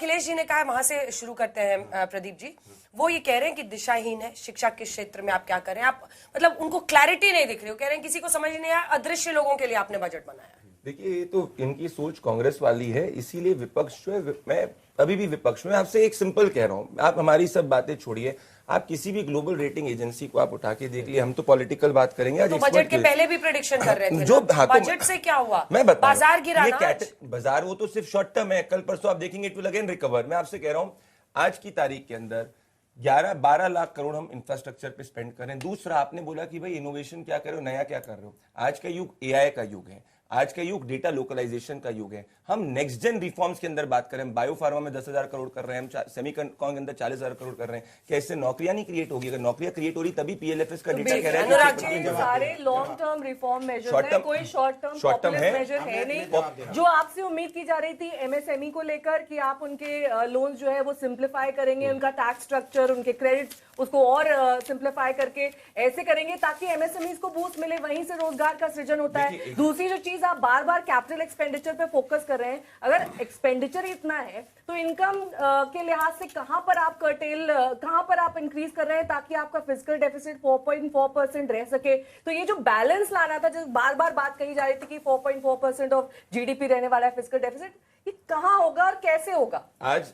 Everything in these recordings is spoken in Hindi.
अखिलेश जी ने कहा है, वहां से शुरू करते हैं प्रदीप जी। वो ये कह रहे हैं कि दिशाहीन है शिक्षा के क्षेत्र में, आप क्या करें? आप मतलब उनको क्लैरिटी नहीं दिख रही हो, कह रहे हैं किसी को समझ नहीं आया, अदृश्य लोगों के लिए आपने बजट बनाया। देखिए, ये तो इनकी सोच कांग्रेस वाली है, इसीलिए विपक्ष जो है, मैं अभी भी विपक्ष में आपसे एक सिंपल कह रहा हूं, आप हमारी सब बातें छोड़िए, आप किसी भी ग्लोबल रेटिंग एजेंसी को आप उठा के देख लिए, हम तो पॉलिटिकल बात करेंगे आज। तो बजट के पहले भी प्रेडिक्शन कर रहे थे जो बजट से क्या हुआ? मैं बता बाजार गिरा ना, बाजार वो तो सिर्फ शॉर्ट टर्म है, कल परसों आप देखेंगे इट विल अगेन रिकवर। मैं आपसे कह रहा हूं आज की तारीख के अंदर 11-12 लाख करोड़ हम इंफ्रास्ट्रक्चर पे स्पेंड करें। दूसरा, आपने बोला कि भाई इनोवेशन क्या कर रहे हो, नया क्या कर रहे हो। आज का युग एआई का युग है, आज का युग डेटा लोकलाइजेशन का युग है। हम नेक्स्ट जेन रिफॉर्म्स के अंदर बात करें, बायो फार्मा में 10,000 करोड़ कर रहे हैं, हम सेमीकंडक्टर के अंदर 40,000 करोड़ कर रहे हैं। क्या इससे नौकरियां नहीं क्रिएट होगी? अगर नौकरियां क्रिएट हो रही तभी पीएलएफएस का डेटा कह रहा है सारे लॉन्ग टर्म रिफॉर्म मेजर है, कोई शॉर्ट टर्म मेजर है नहीं। जो आपसे उम्मीद की जा रही थी एमएसएमई को लेकर कि आप उनके लोन्स जो है वो सिंप्लीफाई करेंगे, उनका टैक्स स्ट्रक्चर, उनके क्रेडिट उसको और सिंप्लीफाई करके ऐसे करेंगे ताकि एमएसएमईज को बूस्ट मिले, वहीं से रोजगार का सृजन होता है। दूसरी जो चीज आप बार बार कैपिटल एक्सपेंडिचर पे फोकस कर रहे हैं, अगर एक्सपेंडिचर इतना है तो इनकम के लिहाज से कहां पर आप कहां पर आप इंक्रीज कर रहे हैं ताकि आपका फिजिकल डेफिसिट 4.4% रह सके। तो ये जो बैलेंस लाना था, जो बार बार बात कही जा रही थी कि 4.4% ऑफ जीडीपी रहने वाला है फिजिकल डेफिसिट, ये कहां होगा और कैसे होगा? आज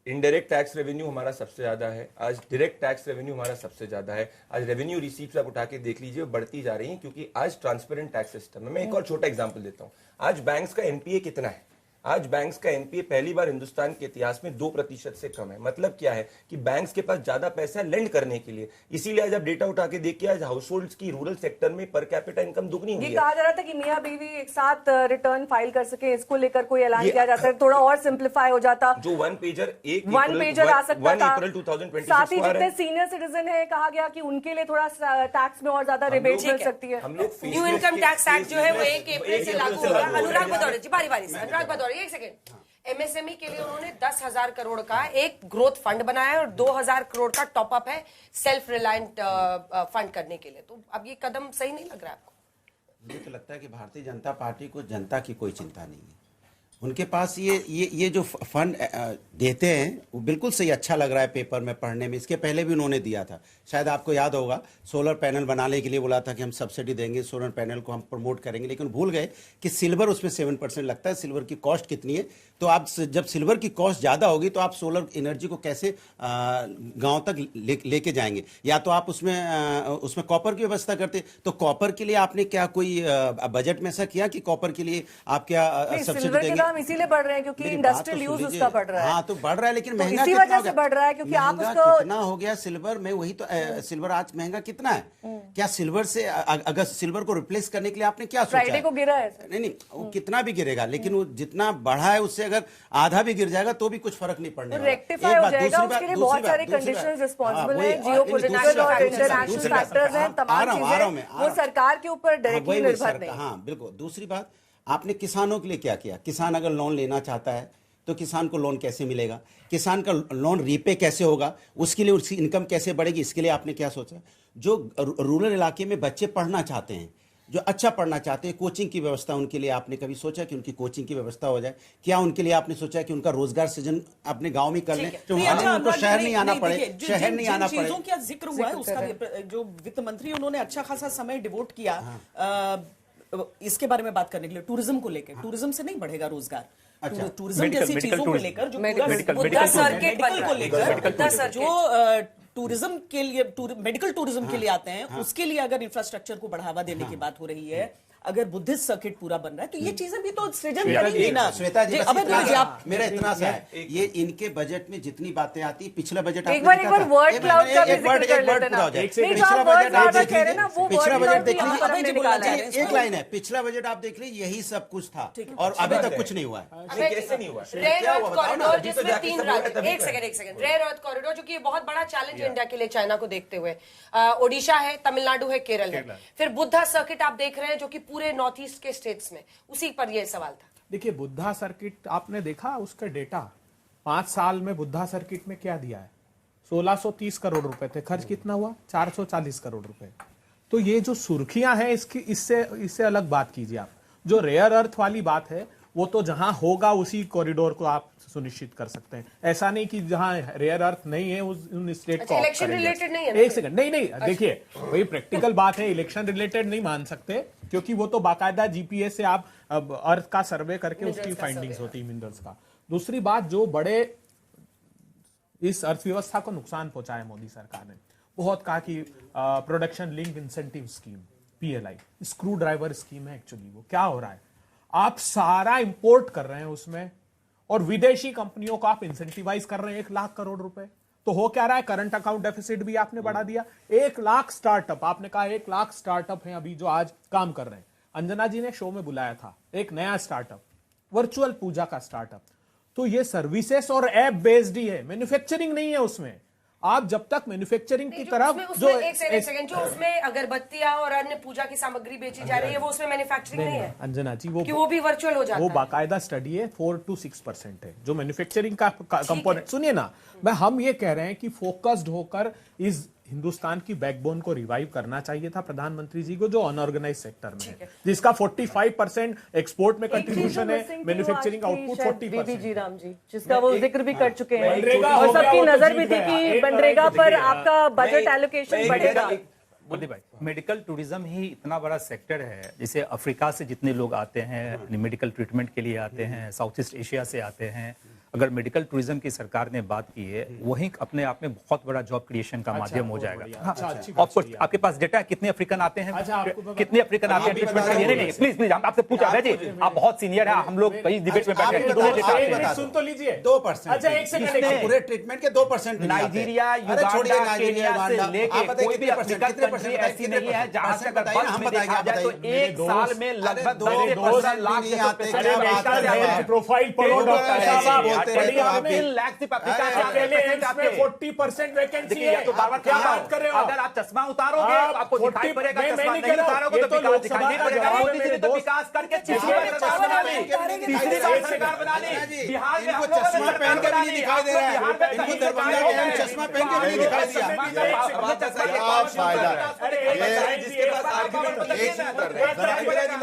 इनडायरेक्ट टैक्स रेवेन्यू हमारा सबसे ज्यादा है, आज डायरेक्ट टैक्स रेवेन्यू हमारा सबसे ज्यादा है। आज रेवेन्यू रिसीप्ट्स आप उठा के देख लीजिए, बढ़ती जा रही हैं क्योंकि आज ट्रांसपेरेंट टैक्स सिस्टम है। मैं एक और छोटा एग्जांपल देता हूं। आज बैंक्स का एनपीए कितना है? आज बैंक्स का एनपीए पहली बार हिंदुस्तान के इतिहास में 2% से कम है। मतलब क्या है कि बैंक्स के पास ज्यादा पैसा लेंड करने के लिए, इसीलिए आज आप डेटा उठा के देखिए, आज हाउस होल्ड्स की रूरल सेक्टर में पर कैपिटा इनकम दुगनी हुई है। कहा जा रहा था कि मियां बीवी एक साथ रिटर्न फाइल कर सके, इसको लेकर कोई ऐलान किया जाता है, थोड़ा और सिंप्लीफाई हो जाता, जो वन पेजर आ सकता था। अप्रैल 2026 साथ ही जितने सीनियर सिटीजन है, कहा गया कि उनके लिए थोड़ा टैक्स में और ज्यादा रिबेट मिल सकती है। न्यू इनकम टैक्स एक्ट जो है वो 1 अप्रैल से लागू होगा। अनुराग भदौड़िया जी, बारी बारी से अनुराग भदौड़िया, एक सेकंड। एमएसएमई के लिए उन्होंने 10,000 करोड़ का एक ग्रोथ फंड बनाया है और 2,000 करोड़ का टॉपअप है सेल्फ रिलायंट फंड करने के लिए। तो अब ये कदम सही नहीं लग रहा है आपको? मुझे तो लगता है कि भारतीय जनता पार्टी को जनता की कोई चिंता नहीं है। उनके पास ये जो फंड देते हैं वो बिल्कुल सही, अच्छा लग रहा है पेपर में पढ़ने में। इसके पहले भी उन्होंने दिया था, शायद आपको याद होगा, सोलर पैनल बनाने के लिए बोला था कि हम सब्सिडी देंगे, सोलर पैनल को हम प्रमोट करेंगे, लेकिन भूल गए कि सिल्वर उसमें 7% लगता है। सिल्वर की कॉस्ट कितनी है? तो आप जब सिल्वर की कॉस्ट ज़्यादा होगी तो आप सोलर एनर्जी को कैसे गाँव तक लेके जाएंगे? या तो आप उसमें कॉपर की व्यवस्था करते, तो कॉपर के लिए आपने क्या कोई बजट में ऐसा किया कि कॉपर के लिए आप क्या सब्सिडी देंगे? इसीलिए बढ़ रहे हैं क्योंकि इंडस्ट्रियल यूज उसका बढ़ रहा है। हाँ, तो बढ़ रहा है, लेकिन तो महंगा इसी वजह से बढ़ रहा है क्योंकि आप उसको कितना हो गया सिल्वर में, वही तो सिल्वर आज महंगा कितना है? क्या सिल्वर से अगर सिल्वर को रिप्लेस करने के लिए आपने क्या सोचा? फ्राइडे को गिरा है। नहीं, वो कितना भी गिरेगा, लेकिन वो जितना बढ़ा है उससे अगर आधा भी गिर जाएगा तो भी कुछ फर्क नहीं पड़ने वाला। रेक्टिफाई हो जाएगा, उसके लिए बहुत सारे कंडीशंस रिस्पांसिबल है, जियोपॉलिटिकल और इंटरनेशनल फैक्टर्स हैं, तमाम चीजें वो सरकार के ऊपर डायरेक्टली निर्भर नहीं। हाँ बिल्कुल। दूसरी बात, आपने किसानों के लिए क्या किया? किसान अगर लोन लेना चाहता है तो किसान को लोन कैसे मिलेगा? किसान का लोन रीपे कैसे होगा? उसके लिए उसकी इनकम कैसे बढ़ेगी? इसके लिए आपने क्या सोचा? जो रूरल इलाके में बच्चे पढ़ना चाहते हैं, जो अच्छा पढ़ना चाहते हैं, कोचिंग की व्यवस्था उनके लिए आपने कभी सोचा कि उनकी कोचिंग की व्यवस्था हो जाए? क्या उनके लिए आपने सोचा कि उनका रोजगार सृजन अपने गांव में कर लें, तो उनको शहर नहीं आना पड़े? शहर नहीं आना पड़े। चीजों का जिक्र हुआ है उसका जो वित्त मंत्री उन्होंने अच्छा खासा समय डिवोट किया इसके बारे में बात करने के लिए, टूरिज्म को लेकर। टूरिज्म से नहीं बढ़ेगा रोजगार, अच्छा, टूरिज्म जैसी चीजों को लेकर जो मेडिकल सर्किट को लेकर जो टूरिज्म के लिए, मेडिकल टूरिज्म के लिए आते हैं, उसके लिए अगर इंफ्रास्ट्रक्चर को बढ़ावा देने की बात हो रही है, अगर बुद्धिस्ट सर्किट पूरा बन रहा है तो ये चीजें भी तो सृजन करेंगी ना। श्वेता जी, मेरा इतना सा है, ये इनके बजट में जितनी बातें आती, पिछला बजट एक बार वर्ड क्लाउड का भी जिक्र कर लेते ना। पिछला बजट आप देख लीजिए, पिछला बजट देख लीजिए, एक लाइन है, पिछला बजट आप देख लीजिए, यही सब कुछ था और अभी तक कुछ नहीं हुआ है। कैसे नहीं हुआ? रेयर अर्थ कॉरिडोर जिसमें 3 राज्य, एक सेकंड, रेयर अर्थ कॉरिडोर जो कि बहुत बड़ा चैलेंज है इंडिया के लिए चाइना को देखते हुए। ओडिशा है, तमिलनाडु है, केरल है, फिर बुद्धा सर्किट आप देख रहे हैं जो कि पूरे नॉर्थ ईस्ट के स्टेट्स में, उसी पर यह सवाल था। देखिए, बुद्धा सर्किट आपने देखा उसका डेटा, 5 साल में बुद्धा सर्किट में क्या दिया है? 1630 करोड़ रुपए थे, खर्च कितना हुआ? 440 करोड़ रुपए। तो ये जो सुर्खियां हैं इसकी, इससे अलग बात कीजिए आप। जो रेयर अर्थ वाली बात है वो तो जहां होगा उसी कॉरिडोर को आप सुनिश्चित कर सकते हैं। ऐसा नहीं कि जहां रेयर अर्थ नहीं है उन स्टेट को इलेक्शन रिलेटेड नहीं है ना? एक सेकंड, नहीं देखिए वही प्रैक्टिकल बात है, इलेक्शन रिलेटेड नहीं मान सकते क्योंकि वो तो बाकायदा जीपीएस से आप अर्थ का सर्वे करके उसकी फाइंडिंग्स होती है मिनरल्स का। दूसरी बात, जो बड़े इस अर्थव्यवस्था को नुकसान पहुंचाया मोदी सरकार ने, बहुत कहा कि production link incentive scheme PLI screw driver scheme है। एक्चुअली वो क्या हो रहा है, आप सारा इंपोर्ट कर रहे हैं उसमें और विदेशी कंपनियों को आप इंसेंटिवाइज कर रहे हैं 1 लाख करोड़ रुपए। तो हो क्या रहा है, करंट अकाउंट डेफिसिट भी आपने बढ़ा दिया। 1 लाख स्टार्टअप, आपने कहा 1 लाख स्टार्टअप हैं अभी जो आज काम कर रहे हैं। अंजना जी ने शो में बुलाया था एक नया स्टार्टअप, वर्चुअल पूजा का स्टार्टअप। तो ये सर्विसेज और ऐप बेस्ड ही है, मैन्युफैक्चरिंग नहीं है उसमें। आप जब तक मैन्युफैक्चरिंग की तरफ जो एक सेकंड, जो उसमें अगरबत्तियां और अन्य पूजा की सामग्री बेची जा रही है वो उसमें मैन्युफैक्चरिंग नहीं है अंजना जी, वो भी वर्चुअल हो जाता है। वो बाकायदा स्टडी है, 4 to 6% है जो मैन्युफैक्चरिंग का कंपोनेंट। सुनिए ना, हम ये कह रहे हैं कि फोकस्ड होकर इस हिंदुस्तान की बैकबोन को रिवाइव करना चाहिए था प्रधानमंत्री जी को, जो अनऑर्गेनाइज सेक्टर में है, जिसका 45% एक्सपोर्ट में कंट्रीब्यूशन है, मैन्युफैक्चरिंग आउटपुट 40%। जी राम जी, जिसका वो जिक्र भी कर चुके हैं मनरेगा और हो गया, सबकी वो तो नजर भी जीत थी गया। कि मनरेगा पर आपका बजट एलोकेशन बढ़ेगा। मोदी भाई, मेडिकल टूरिज्म ही इतना बड़ा सेक्टर है। जैसे अफ्रीका से जितने लोग आते हैं मेडिकल ट्रीटमेंट के लिए आते हैं, साउथ ईस्ट एशिया से आते हैं, अगर मेडिकल टूरिज्म की सरकार ने बात की है, वही अपने आप में बहुत बड़ा जॉब क्रिएशन का माध्यम हो जाएगा। ऑफकोर्स आपके पास डेटा है कितने अफ्रीकन आते हैं, कितने अफ्रीकन आते हैं ट्रीटमेंट के लिए? नहीं प्लीज हम आपसे पूछा है जी, आप बहुत सीनियर है, हम लोग कई डिबेट में बैठे हैं, सुन तो लीजिए। 2%। अच्छा, एक सेकंड, पूरे ट्रीटमेंट के 2% नाइजीरिया, युगांडा, केन्या से लेके कोई भी अफ्रीकन कंट्री ऐसी नहीं है जहां से अगर बल्क में देखा जाए तो एक साल में लगभग 10 से 15 लाख प्रोफाइल पढ़ो डॉक्टर साहब, 40% वैकेंसी है। तो बार-बार क्या बात कर रहे हो? अगर आप चश्मा उतारोगे तो आपको दिखाई पड़ेगा, चश्मा नहीं उतारोगे तो विकास दिखाई नहीं पड़ेगा। मोदी जी ने तो विकास करके तीसरी बार सरकार बना ली, बिहार में हम लोगों ने चश्मा पहन के भी नहीं दिखाई दे रहा है, इनको दरभंगा के हम चश्मा पहन के भी नहीं दिखाई दिया। फायदा है, ये इसके बाद आर्गुमेंट कर रहे हैं।